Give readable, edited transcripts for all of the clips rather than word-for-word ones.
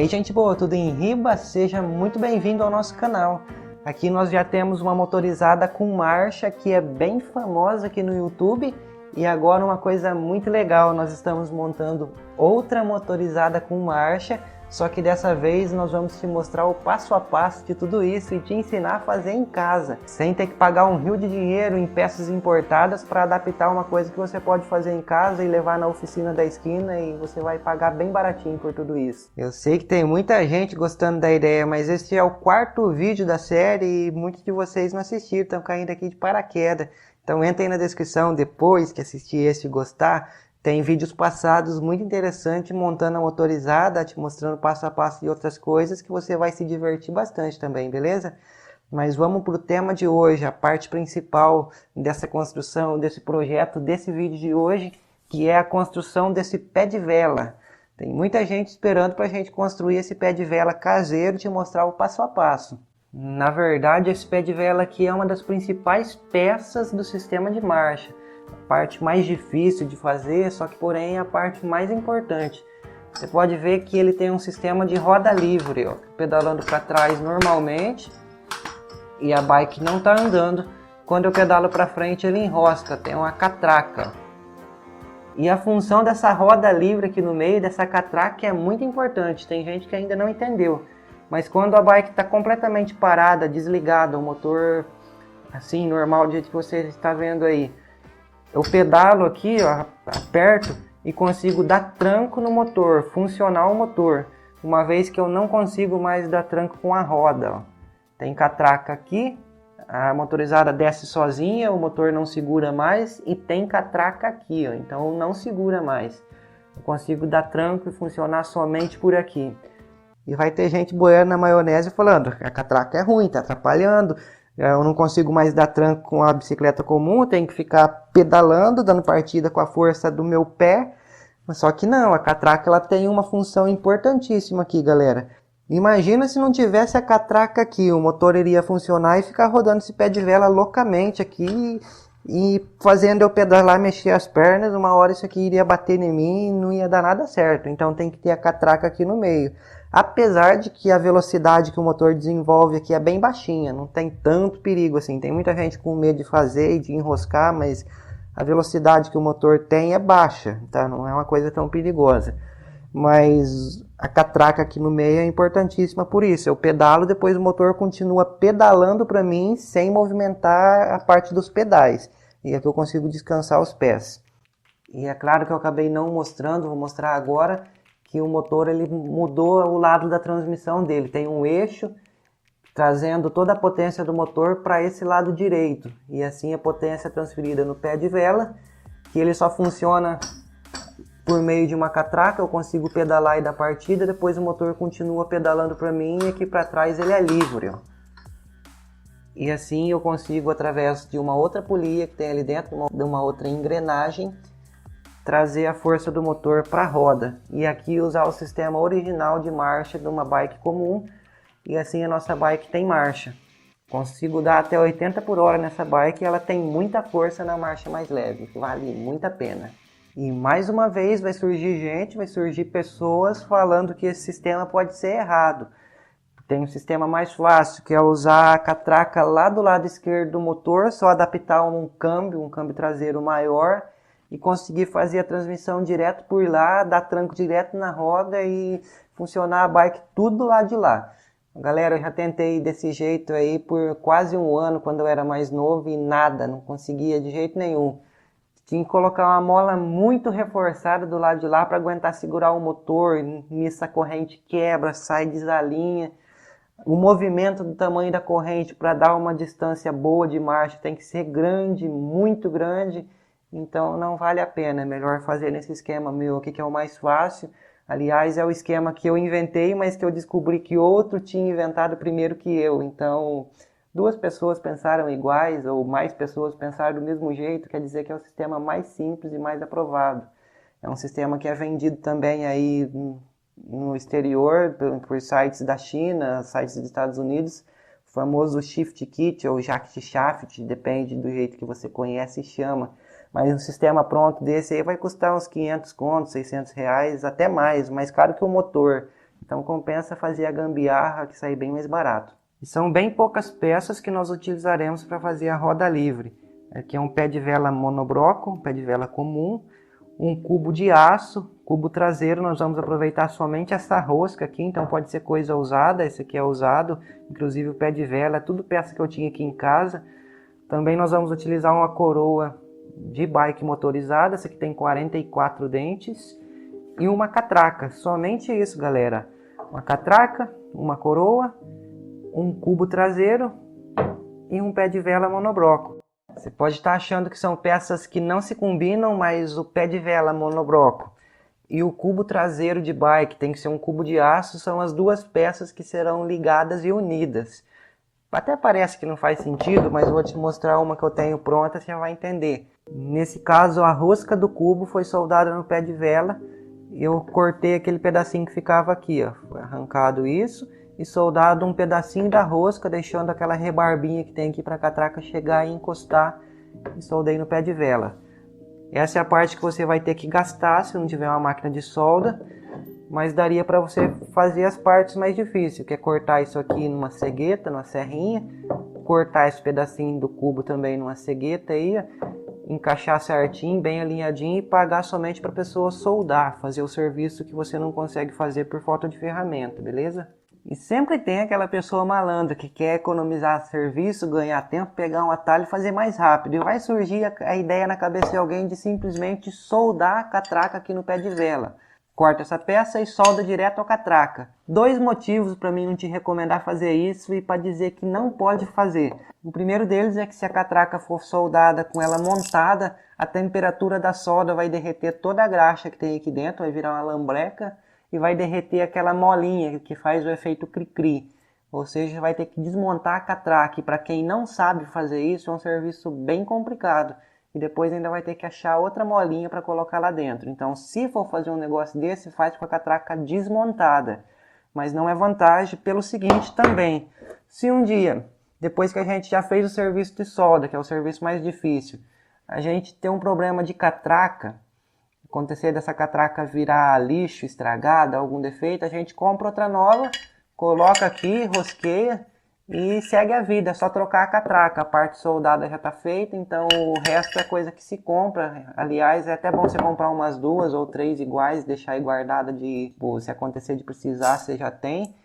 aí, gente boa, tudo em riba? Seja muito bem-vindo ao nosso canal. Aqui nós já temos uma motorizada com marcha que é bem famosa aqui no YouTube. E agora uma coisa muito legal, nós estamos montando outra motorizada com marcha, só que dessa vez nós vamos te mostrar o passo a passo de tudo isso e te ensinar a fazer em casa, sem ter que pagar um rio de dinheiro em peças importadas para adaptar uma coisa que você pode fazer em casa e levar na oficina da esquina e você vai pagar bem baratinho por tudo isso. Eu sei que tem muita gente gostando da ideia, mas esse é o quarto vídeo da série e muitos de vocês não assistiram, estão caindo aqui de paraquedas. Então entra aí na descrição depois que assistir esse e gostar. Tem vídeos passados muito interessantes montando a motorizada, te mostrando passo a passo de outras coisas que você vai se divertir bastante também, beleza? Mas vamos para o tema de hoje, a parte principal dessa construção, desse projeto, desse vídeo de hoje, que é a construção desse pé de vela. Tem muita gente esperando para a gente construir esse pé de vela caseiro e te mostrar o passo a passo. Na verdade, esse pé de vela aqui é uma das principais peças do sistema de marcha. A parte mais difícil de fazer, só que porém é a parte mais importante. Você pode ver que ele tem um sistema de roda livre, ó, pedalando para trás normalmente e a bike não está andando. Quando eu pedalo para frente ele enrosca, tem uma catraca. E a função dessa roda livre aqui no meio, dessa catraca, é muito importante. Tem gente que ainda não entendeu. Mas quando a bike está completamente parada, desligada, o motor assim, normal, do jeito que você está vendo aí, eu pedalo aqui, ó, aperto e consigo dar tranco no motor, funcionar o motor. Uma vez que eu não consigo mais dar tranco com a roda. Ó. Tem catraca aqui, a motorizada desce sozinha, o motor não segura mais e tem catraca aqui, ó, então não segura mais. Eu consigo dar tranco e funcionar somente por aqui. E vai ter gente boiando na maionese falando, a catraca é ruim, tá atrapalhando, eu não consigo mais dar tranco com a bicicleta comum, eu tenho que ficar pedalando, dando partida com a força do meu pé. Só que não, a catraca ela tem uma função importantíssima aqui, galera. Imagina se não tivesse a catraca aqui, o motor iria funcionar e ficar rodando esse pé de vela loucamente aqui e fazendo eu pedalar, mexer as pernas, uma hora isso aqui iria bater em mim e não ia dar nada certo. Então tem que ter a catraca aqui no meio. Apesar de que a velocidade que o motor desenvolve aqui é bem baixinha, não tem tanto perigo assim. Tem muita gente com medo de fazer e de enroscar, mas a velocidade que o motor tem é baixa, tá? Não é uma coisa tão perigosa. Mas a catraca aqui no meio é importantíssima por isso. Eu pedalo, depois o motor continua pedalando para mim sem movimentar a parte dos pedais. E aqui eu consigo descansar os pés. E é claro que eu acabei não mostrando, vou mostrar agora, que o motor ele mudou o lado da transmissão dele. Tem um eixo trazendo toda a potência do motor para esse lado direito. E assim a potência é transferida no pé de vela, que ele só funciona por meio de uma catraca. Eu consigo pedalar e dar partida, depois o motor continua pedalando para mim e aqui para trás ele é livre. Ó. E assim eu consigo, através de uma outra polia que tem ali dentro, de uma outra engrenagem, trazer a força do motor para a roda e aqui usar o sistema original de marcha de uma bike comum e assim a nossa bike tem marcha. Consigo dar até 80 por hora nessa bike e ela tem muita força na marcha mais leve, vale muito a pena. E mais uma vez vai surgir pessoas falando que esse sistema pode ser errado. Tem um sistema mais fácil, que é usar a catraca lá do lado esquerdo do motor, só adaptar um câmbio traseiro maior e conseguir fazer a transmissão direto por lá, dar tranco direto na roda e funcionar a bike tudo do lado de lá. Galera, eu já tentei desse jeito aí por quase um ano quando eu era mais novo e nada, não conseguia de jeito nenhum. Tinha que colocar uma mola muito reforçada do lado de lá para aguentar segurar o motor, nisso a corrente quebra, sai, desalinha. O movimento do tamanho da corrente para dar uma distância boa de marcha tem que ser grande, muito grande. Então não vale a pena, é melhor fazer nesse esquema meu aqui que é o mais fácil. Aliás, é o esquema que eu inventei, mas que eu descobri que outro tinha inventado primeiro que eu. Então, duas pessoas pensaram iguais ou mais pessoas pensaram do mesmo jeito, quer dizer que é o sistema mais simples e mais aprovado. É um sistema que é vendido também aí no exterior, por sites da China, sites dos Estados Unidos, o famoso Shift Kit ou Jack Shaft, depende do jeito que você conhece e chama. Mas um sistema pronto desse aí vai custar uns 500 contos, 600 reais, até mais caro que o motor. Então compensa fazer a gambiarra que sai bem mais barato. E são bem poucas peças que nós utilizaremos para fazer a roda livre. Aqui é um pé de vela monobroco, um pé de vela comum, um cubo de aço, cubo traseiro. Nós vamos aproveitar somente essa rosca aqui, então pode ser coisa usada. Esse aqui é usado, inclusive o pé de vela, é tudo peça que eu tinha aqui em casa. Também nós vamos utilizar uma coroa de bike motorizada, essa aqui tem 44 dentes, e uma catraca. Somente isso, galera. Uma catraca, uma coroa, um cubo traseiro e um pé de vela monobroco. Você pode estar achando que são peças que não se combinam, mas o pé de vela monobroco e o cubo traseiro de bike tem que ser um cubo de aço, são as duas peças que serão ligadas e unidas. Até parece que não faz sentido, mas eu vou te mostrar uma que eu tenho pronta, você já vai entender. Nesse caso, a rosca do cubo foi soldada no pé de vela. Eu cortei aquele pedacinho que ficava aqui, ó. Foi arrancado isso e soldado um pedacinho da rosca, deixando aquela rebarbinha que tem aqui para a catraca chegar e encostar, e soldei no pé de vela. Essa é a parte que você vai ter que gastar se não tiver uma máquina de solda, mas daria para você fazer as partes mais difíceis, que é cortar isso aqui numa cegueta, numa serrinha, cortar esse pedacinho do cubo também numa cegueta aí, encaixar certinho, bem alinhadinho e pagar somente para a pessoa soldar, fazer o serviço que você não consegue fazer por falta de ferramenta, beleza? E sempre tem aquela pessoa malandra que quer economizar serviço, ganhar tempo, pegar um atalho e fazer mais rápido. E vai surgir a ideia na cabeça de alguém de simplesmente soldar a catraca aqui no pé de vela. Corta essa peça e solda direto à catraca. 2 motivos para mim não te recomendar fazer isso e para dizer que não pode fazer. O primeiro deles é que se a catraca for soldada com ela montada, a temperatura da solda vai derreter toda a graxa que tem aqui dentro, vai virar uma lambreca e vai derreter aquela molinha que faz o efeito cri-cri. Ou seja, vai ter que desmontar a catraca. E para quem não sabe fazer isso, é um serviço bem complicado. E depois ainda vai ter que achar outra molinha para colocar lá dentro. Então, se for fazer um negócio desse, faz com a catraca desmontada. Mas não é vantagem pelo seguinte também. Se um dia, depois que a gente já fez o serviço de solda, que é o serviço mais difícil, a gente tem um problema de catraca, acontecer dessa catraca virar lixo, estragada, algum defeito, a gente compra outra nova, coloca aqui, rosqueia e segue a vida. É só trocar a catraca, a parte soldada já está feita, então o resto é coisa que se compra. Aliás, é até bom você comprar umas 2 ou 3 iguais, deixar aí guardada, se acontecer de precisar, você já tem.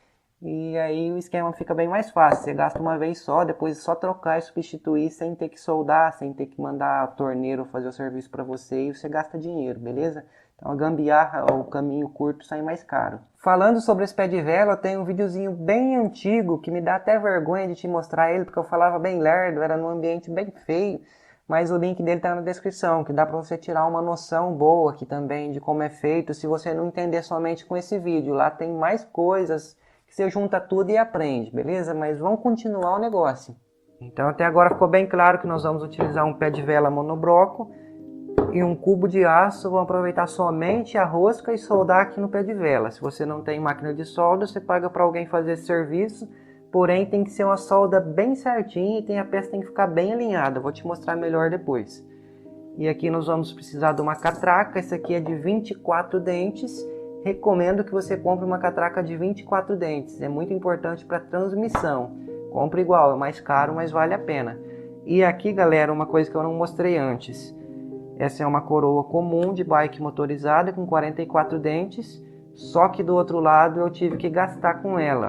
E aí o esquema fica bem mais fácil, você gasta uma vez só, depois é só trocar e substituir sem ter que soldar, sem ter que mandar torneiro fazer o serviço para você e você gasta dinheiro, beleza? Então a gambiarra ou o caminho curto sai mais caro. Falando sobre esse pé de vela, eu tenho um videozinho bem antigo que me dá até vergonha de te mostrar ele, porque eu falava bem lerdo, era num ambiente bem feio, mas o link dele tá na descrição, que dá para você tirar uma noção boa aqui também de como é feito, se você não entender somente com esse vídeo. Lá tem mais coisas que você junta tudo e aprende, beleza? Mas vamos continuar o negócio. Então até agora ficou bem claro que nós vamos utilizar um pé de vela monobroco e um cubo de aço. Vamos aproveitar somente a rosca e soldar aqui no pé de vela. Se você não tem máquina de solda, você paga para alguém fazer esse serviço. Porém tem que ser uma solda bem certinha e a peça tem que ficar bem alinhada. Eu vou te mostrar melhor depois. E aqui nós vamos precisar de uma catraca. Essa aqui é de 24 dentes. Recomendo que você compre uma catraca de 24 dentes. É muito importante para transmissão. Compre igual, é mais caro, mas vale a pena. E aqui, galera, uma coisa que eu não mostrei antes. Essa é uma coroa comum de bike motorizada com 44 dentes. Só que do outro lado eu tive que gastar com ela.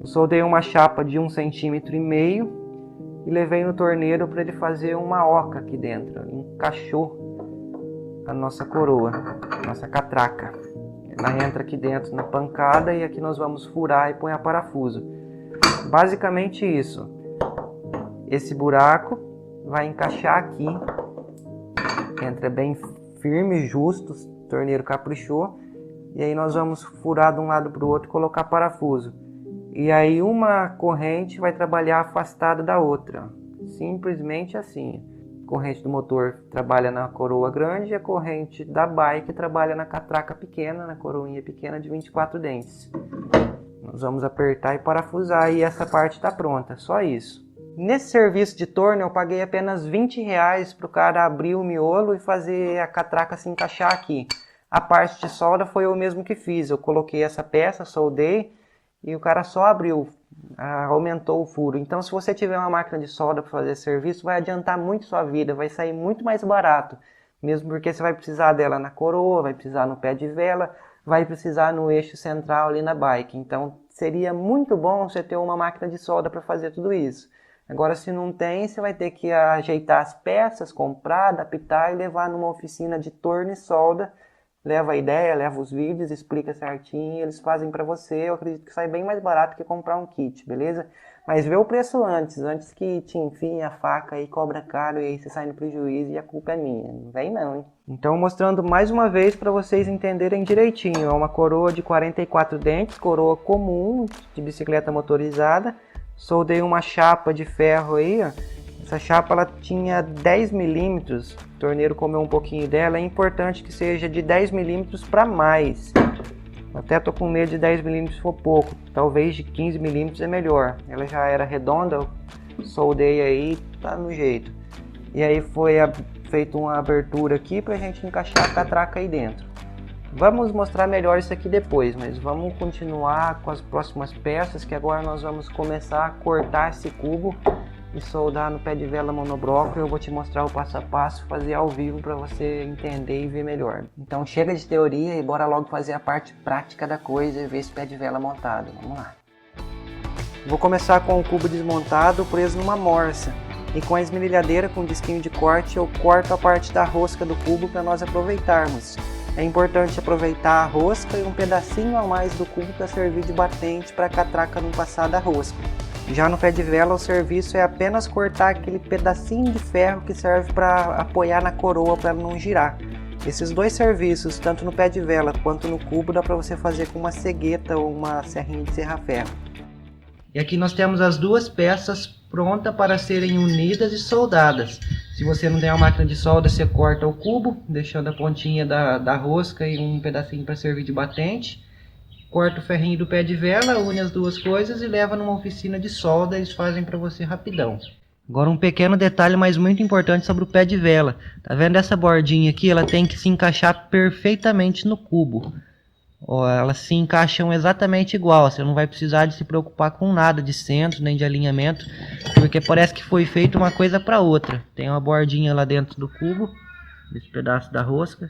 Eu soldei uma chapa de 1,5 cm e levei no torneiro para ele fazer uma oca aqui dentro. Encaixou a nossa coroa, nossa catraca. Ela entra aqui dentro na pancada e aqui nós vamos furar e pôr a parafuso. Basicamente isso. Esse buraco vai encaixar aqui. Entra bem firme, justo, o torneiro caprichou. E aí nós vamos furar de um lado para o outro e colocar parafuso. E aí uma corrente vai trabalhar afastada da outra. Simplesmente assim. A corrente do motor trabalha na coroa grande e a corrente da bike trabalha na catraca pequena, na coroinha pequena de 24 dentes. Nós vamos apertar e parafusar e essa parte está pronta, só isso. Nesse serviço de torno eu paguei apenas R$20 para o cara abrir o miolo e fazer a catraca se encaixar aqui. A parte de solda foi eu mesmo que fiz. Eu coloquei essa peça, soldei e o cara só abriu, aumentou o furo. Então se você tiver uma máquina de solda para fazer serviço, vai adiantar muito sua vida, vai sair muito mais barato. Mesmo porque você vai precisar dela na coroa, vai precisar no pé de vela, vai precisar no eixo central ali na bike. Então seria muito bom você ter uma máquina de solda para fazer tudo isso. Agora se não tem, você vai ter que ajeitar as peças, comprar, adaptar e levar numa oficina de torno e solda. Leva a ideia, leva os vídeos, explica certinho, eles fazem para você. Eu acredito que sai bem mais barato que comprar um kit, beleza? Mas vê o preço antes que te enfiem a faca e cobra caro e aí você sai no prejuízo e a culpa é minha. Não vem não, hein? Então mostrando mais uma vez para vocês entenderem direitinho. É uma coroa de 44 dentes, coroa comum de bicicleta motorizada. Soldei uma chapa de ferro aí, ó. Essa chapa ela tinha 10 milímetros, o torneiro comeu um pouquinho dela, é importante que seja de 10 milímetros para mais. Até tô com medo de 10 milímetros se for pouco, talvez de 15 milímetros é melhor. Ela já era redonda, eu soldei aí, tá no jeito. E aí foi feito uma abertura aqui pra gente encaixar a catraca aí dentro. Vamos mostrar melhor isso aqui depois, mas vamos continuar com as próximas peças, que agora nós vamos começar a cortar esse cubo e soldar no pé de vela monobloco. Eu vou te mostrar o passo a passo, fazer ao vivo para você entender e ver melhor. Então chega de teoria e bora logo fazer a parte prática da coisa e ver esse pé de vela montado. Vamos lá. Vou começar com o cubo desmontado preso numa morsa. E com a esmerilhadeira com disquinho de corte eu corto a parte da rosca do cubo para nós aproveitarmos. É importante aproveitar a rosca e um pedacinho a mais do cubo para servir de batente para a catraca não passar da rosca. Já no pé de vela o serviço é apenas cortar aquele pedacinho de ferro que serve para apoiar na coroa para ela não girar. Esses dois serviços, tanto no pé de vela quanto no cubo, dá para você fazer com uma cegueta ou uma serrinha de serrar ferro. E aqui nós temos as duas peças prontas para serem unidas e soldadas. Se você não tem uma máquina de solda, você corta o cubo, deixando a pontinha da rosca e um pedacinho para servir de batente. Corta o ferrinho do pé de vela, une as duas coisas e leva numa oficina de solda, eles fazem para você rapidão. Agora um pequeno detalhe, mas muito importante sobre o pé de vela. Tá vendo essa bordinha aqui? Ela tem que se encaixar perfeitamente no cubo. Ó, elas se encaixam exatamente igual, você não vai precisar de se preocupar com nada de centro, nem de alinhamento, porque parece que foi feito uma coisa para outra. Tem uma bordinha lá dentro do cubo, desse pedaço da rosca,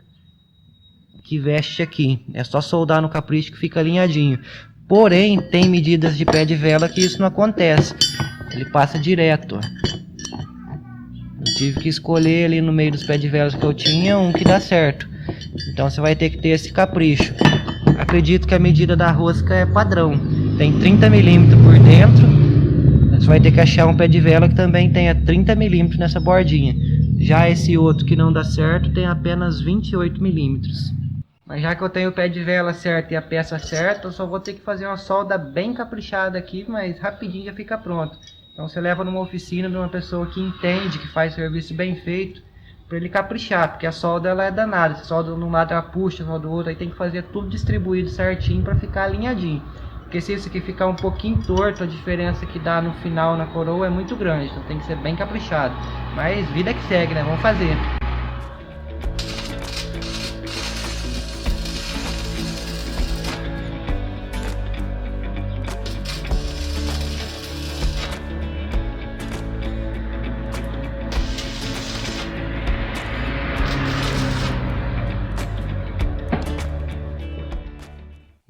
que veste aqui. É só soldar no capricho que fica alinhadinho. Porém, tem medidas de pé de vela que isso não acontece. Ele passa direto, ó. Eu tive que escolher ali no meio dos pés de velas que eu tinha um que dá certo. Então você vai ter que ter esse capricho. Acredito que a medida da rosca é padrão. Tem 30 milímetros por dentro. Você vai ter que achar um pé de vela que também tenha 30 milímetros nessa bordinha. Já esse outro que não dá certo tem apenas 28 milímetros. Mas já que eu tenho o pé de vela certo e a peça certa, eu só vou ter que fazer uma solda bem caprichada aqui, mas rapidinho já fica pronto. Então você leva numa oficina de uma pessoa que entende, que faz serviço bem feito, para ele caprichar, porque a solda ela é danada. Se a solda de um lado ela puxa, a solda do outro, aí tem que fazer tudo distribuído certinho para ficar alinhadinho. Porque se isso aqui ficar um pouquinho torto, a diferença que dá no final na coroa é muito grande, então tem que ser bem caprichado. Mas vida que segue, né? Vamos fazer.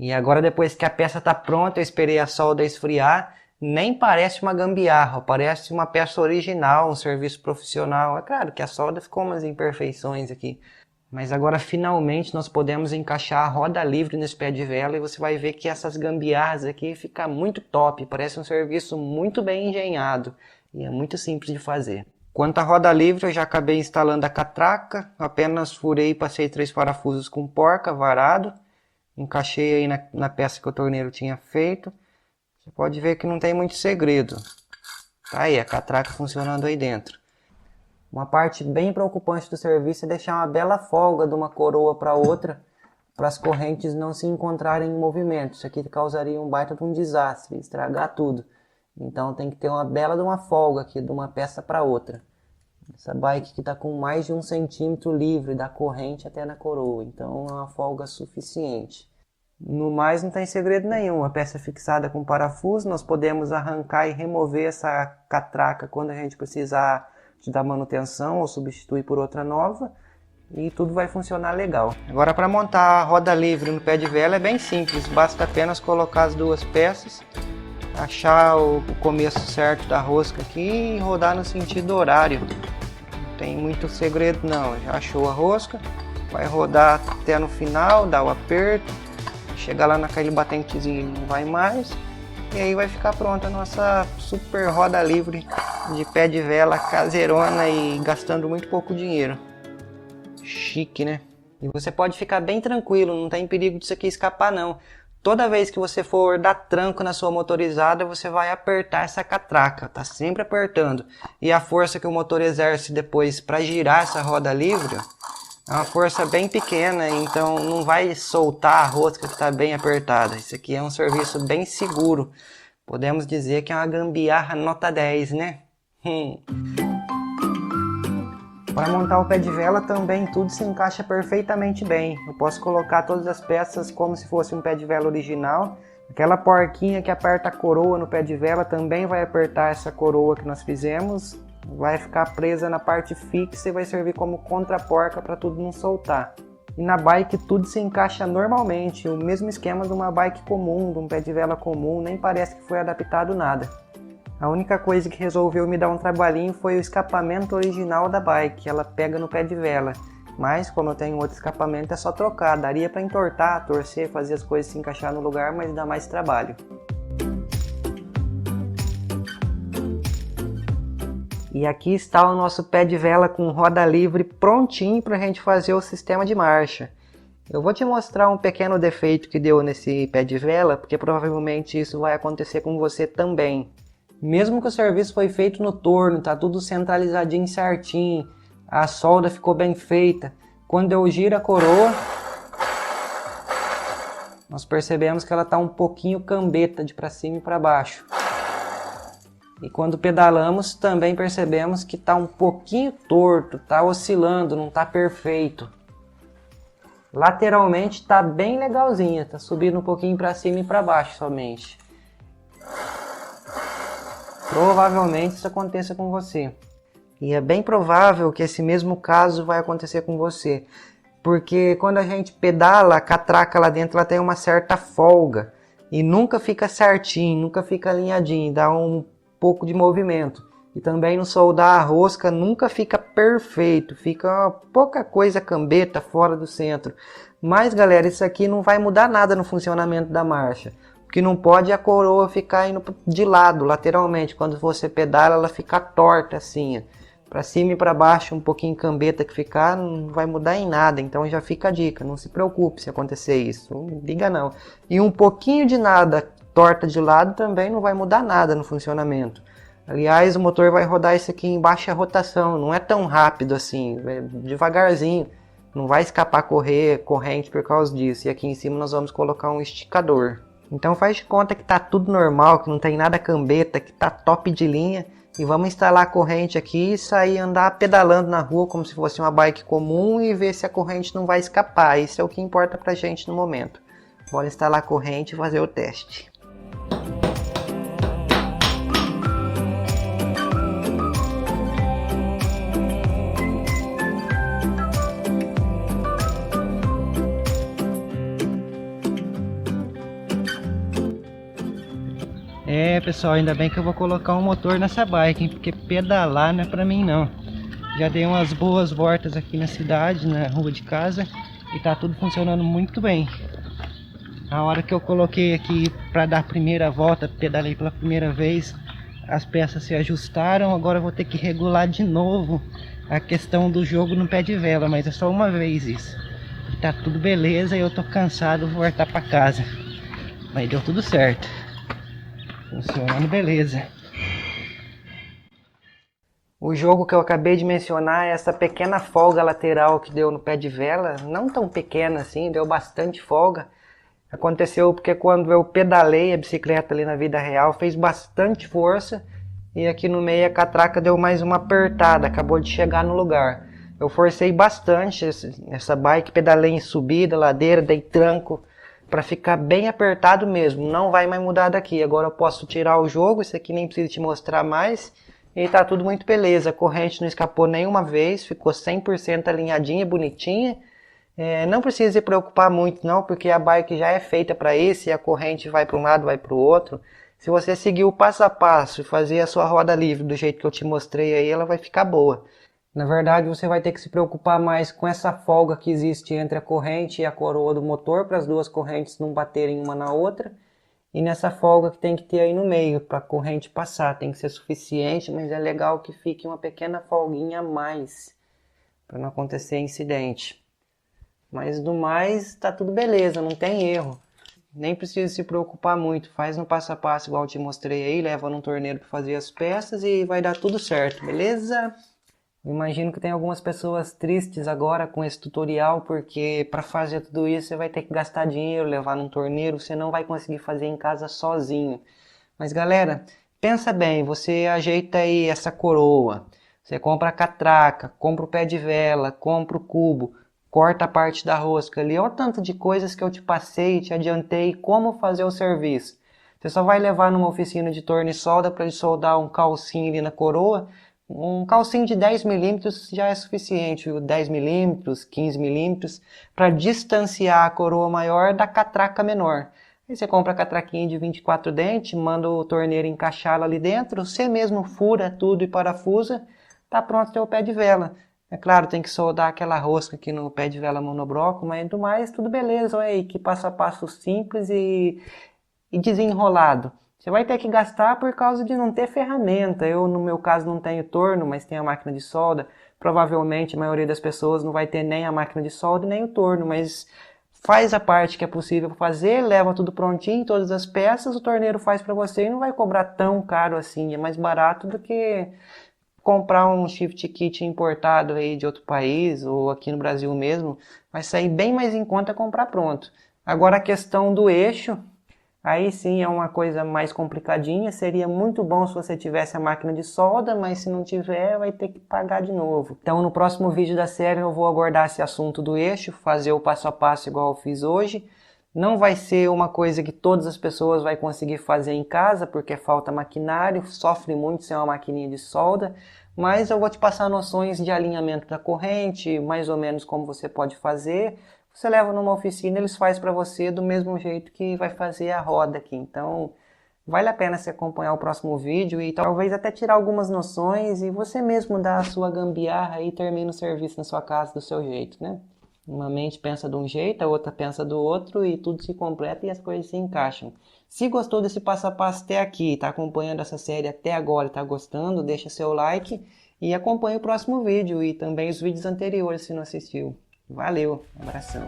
E agora depois que a peça está pronta, eu esperei a solda esfriar, nem parece uma gambiarra, parece uma peça original, um serviço profissional. É claro que a solda ficou umas imperfeições aqui. Mas agora finalmente nós podemos encaixar a roda livre nesse pé de vela e você vai ver que essas gambiarras aqui ficam muito top, parece um serviço muito bem engenhado e é muito simples de fazer. Quanto à roda livre, eu já acabei instalando a catraca, apenas furei e passei 3 parafusos com porca, varado. Encaixei aí na peça que o torneiro tinha feito. Você pode ver que não tem muito segredo. Tá aí a catraca funcionando aí dentro. Uma parte bem preocupante do serviço é deixar uma bela folga de uma coroa para outra, para as correntes não se encontrarem em movimento. Isso aqui causaria um baita de um desastre, estragar tudo. Então tem que ter uma bela de uma folga aqui de uma peça para outra. Essa bike que está com mais de 1 centímetro livre da corrente até na coroa, então é uma folga suficiente. No mais não tem segredo nenhum, a peça é fixada com parafuso, nós podemos arrancar e remover essa catraca quando a gente precisar de dar manutenção ou substituir por outra nova, e tudo vai funcionar legal. Agora, para montar a roda livre no pé de vela é bem simples, basta apenas colocar as duas peças, achar o começo certo da rosca aqui e rodar no sentido horário. Não tem muito segredo não, já achou a rosca, vai rodar até no final, dá o aperto, chegar lá naquele batentezinho não vai mais, e aí vai ficar pronta a nossa super roda livre de pé de vela caseirona e gastando muito pouco dinheiro. Chique, né? E você pode ficar bem tranquilo, não tem perigo disso aqui escapar não. Toda vez que você for dar tranco na sua motorizada, você vai apertar essa catraca, tá sempre apertando. E a força que o motor exerce depois para girar essa roda livre é uma força bem pequena, então não vai soltar a rosca que está bem apertada. Isso aqui é um serviço bem seguro. Podemos dizer que é uma gambiarra nota 10, né? Para montar o pé de vela também tudo se encaixa perfeitamente bem. Eu posso colocar todas as peças como se fosse um pé de vela original. Aquela porquinha que aperta a coroa no pé de vela também vai apertar essa coroa que nós fizemos. Vai ficar presa na parte fixa e vai servir como contraporca para tudo não soltar. E na bike tudo se encaixa normalmente, o mesmo esquema de uma bike comum, de um pé de vela comum, nem parece que foi adaptado nada. A única coisa que resolveu me dar um trabalhinho foi o escapamento original da bike, ela pega no pé de vela. Mas como eu tenho outro escapamento é só trocar, daria para entortar, torcer, fazer as coisas se encaixar no lugar, mas dá mais trabalho. E aqui está o nosso pé de vela com roda livre prontinho para a gente fazer o sistema de marcha. Eu vou te mostrar um pequeno defeito que deu nesse pé de vela, porque provavelmente isso vai acontecer com você também. Mesmo que o serviço foi feito no torno, tá tudo centralizadinho certinho, a solda ficou bem feita. Quando eu giro a coroa, nós percebemos que ela está um pouquinho cambeta de para cima e para baixo. E quando pedalamos também percebemos que está um pouquinho torto, está oscilando, não está perfeito. Lateralmente está bem legalzinha, está subindo um pouquinho para cima e para baixo somente. Provavelmente isso aconteça com você. E é bem provável que esse mesmo caso vai acontecer com você. Porque quando a gente pedala, a catraca lá dentro ela tem uma certa folga. E nunca fica certinho, nunca fica alinhadinho, dá um pouco de movimento. E também no soldar a rosca nunca fica perfeito, fica pouca coisa cambeta fora do centro. Mas galera, isso aqui não vai mudar nada no funcionamento da marcha. O que não pode é a coroa ficar indo de lado, lateralmente. Quando você pedala, ela fica torta assim. Para cima e para baixo, um pouquinho cambeta que ficar, não vai mudar em nada. Então já fica a dica, não se preocupe se acontecer isso. Não liga não. E um pouquinho de nada torta de lado também não vai mudar nada no funcionamento. Aliás, o motor vai rodar isso aqui em baixa rotação. Não é tão rápido assim, é devagarzinho. Não vai escapar corrente por causa disso. E aqui em cima nós vamos colocar um esticador. Então faz de conta que tá tudo normal, que não tem nada cambeta, que tá top de linha. E vamos instalar a corrente aqui e sair andar pedalando na rua como se fosse uma bike comum e ver se a corrente não vai escapar. Isso é o que importa pra gente no momento. Bora instalar a corrente e fazer o teste. É pessoal, ainda bem que eu vou colocar um motor nessa bike, hein? Porque pedalar não é pra mim não. Já dei umas boas voltas aqui na cidade, na rua de casa, e tá tudo funcionando muito bem. A hora que eu coloquei aqui pra dar a primeira volta, pedalei pela primeira vez, as peças se ajustaram. Agora eu vou ter que regular de novo a questão do jogo no pé de vela, mas é só uma vez isso. E tá tudo beleza e eu tô cansado, vou voltar pra casa. Mas deu tudo certo. Funcionando beleza. O jogo que eu acabei de mencionar é essa pequena folga lateral que deu no pé de vela. Não tão pequena assim, deu bastante folga. Aconteceu porque quando eu pedalei a bicicleta ali na vida real, fez bastante força. e aqui no meio a catraca deu mais uma apertada, acabou de chegar no lugar. Eu forcei bastante essa bike, pedalei em subida, ladeira, dei tranco para ficar bem apertado mesmo. Não vai mais mudar daqui. Agora eu posso tirar o jogo, isso aqui nem preciso te mostrar mais. E tá tudo muito beleza. A corrente não escapou nenhuma vez, ficou 100% alinhadinha, bonitinha. Não precisa se preocupar muito não, porque a bike já é feita para isso e a corrente vai para um lado, vai para o outro. Se você seguir o passo a passo e fazer a sua roda livre do jeito que eu te mostrei aí, ela vai ficar boa. Na verdade, você vai ter que se preocupar mais com essa folga que existe entre a corrente e a coroa do motor, para as duas correntes não baterem uma na outra. E nessa folga que tem que ter aí no meio, para a corrente passar. Tem que ser suficiente, mas é legal que fique uma pequena folguinha a mais, para não acontecer incidente. Mas do mais, tá tudo beleza, não tem erro. Nem precisa se preocupar muito, faz no passo a passo igual eu te mostrei aí, leva num torneiro para fazer as peças e vai dar tudo certo, beleza? Imagino que tem algumas pessoas tristes agora com esse tutorial, porque para fazer tudo isso você vai ter que gastar dinheiro, levar num torneiro, você não vai conseguir fazer em casa sozinho. Mas galera, pensa bem, você ajeita aí essa coroa, você compra a catraca, compra o pé de vela, compra o cubo, corta a parte da rosca ali, olha o tanto de coisas que eu te passei, te adiantei como fazer o serviço. Você só vai levar numa oficina de torno e solda para soldar um calcinho ali na coroa. Um calcinho de 10 milímetros já é suficiente, 10 milímetros, 15 milímetros, para distanciar a coroa maior da catraca menor. Aí você compra a catraquinha de 24 dentes, manda o torneiro encaixá-la ali dentro, você mesmo fura tudo e parafusa, tá pronto o teu pé de vela. É claro, tem que soldar aquela rosca aqui no pé de vela monobloco, mas do mais tudo beleza, olha aí, que passo a passo simples e desenrolado. Você vai ter que gastar por causa de não ter ferramenta. Eu, no meu caso, não tenho torno, mas tenho a máquina de solda. Provavelmente a maioria das pessoas não vai ter nem a máquina de solda nem o torno, mas faz a parte que é possível fazer, leva tudo prontinho, todas as peças, o torneiro faz para você e não vai cobrar tão caro assim. É mais barato do que comprar um shift kit importado aí de outro país ou aqui no Brasil mesmo. Vai sair bem mais em conta comprar pronto. Agora a questão do eixo, aí sim é uma coisa mais complicadinha, seria muito bom se você tivesse a máquina de solda, mas se não tiver vai ter que pagar de novo. Então no próximo vídeo da série eu vou abordar esse assunto do eixo, fazer o passo a passo igual eu fiz hoje. Não vai ser uma coisa que todas as pessoas vão conseguir fazer em casa, porque falta maquinário, sofre muito sem uma maquininha de solda, mas eu vou te passar noções de alinhamento da corrente, mais ou menos como você pode fazer. Você leva numa oficina, eles fazem para você do mesmo jeito que vai fazer a roda aqui. Então, vale a pena você acompanhar o próximo vídeo e talvez até tirar algumas noções e você mesmo dar a sua gambiarra e termina o serviço na sua casa do seu jeito, né? Uma mente pensa de um jeito, a outra pensa do outro e tudo se completa e as coisas se encaixam. Se gostou desse passo a passo até aqui, está acompanhando essa série até agora e está gostando, deixa seu like e acompanhe o próximo vídeo e também os vídeos anteriores se não assistiu. Valeu, abração.